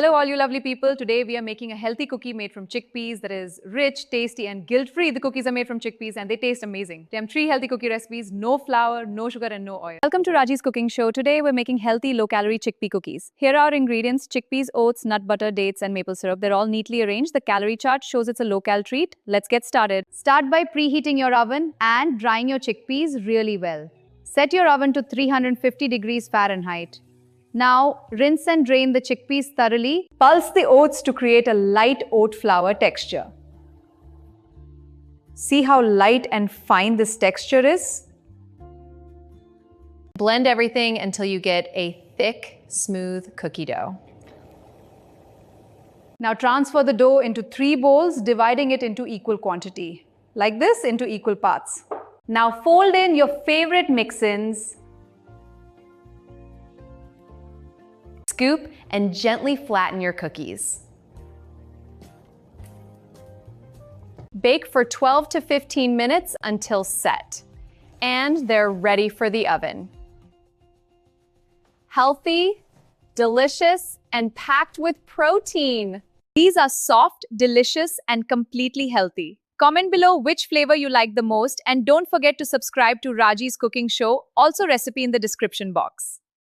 Hello all you lovely people. Today we are making a healthy cookie made from chickpeas that is rich, tasty and guilt-free. The cookies are made from chickpeas and they taste amazing. They have 3 healthy cookie recipes, no flour, no sugar and no oil. Welcome to Raji's cooking show. Today we're making healthy low-calorie chickpea cookies. Here are our ingredients: chickpeas, oats, nut butter, dates and maple syrup. They're all neatly arranged. The calorie chart shows it's a low-cal treat. Let's get started. Start by preheating your oven and drying your chickpeas really well. Set your oven to 350 degrees Fahrenheit. Now, rinse and drain the chickpeas thoroughly. Pulse the oats to create a light oat flour texture. See how light and fine this texture is? Blend everything until you get a thick, smooth cookie dough. Now transfer the dough into 3 bowls, dividing it into equal quantity. Like this, into equal parts. Now fold in your favorite mix-ins. Scoop and gently flatten your cookies. Bake for 12 to 15 minutes until set. And they're ready for the oven. Healthy, delicious, and packed with protein. These are soft, delicious, and completely healthy. Comment below which flavor you like the most and don't forget to subscribe to Raji's cooking show, also recipe in the description box.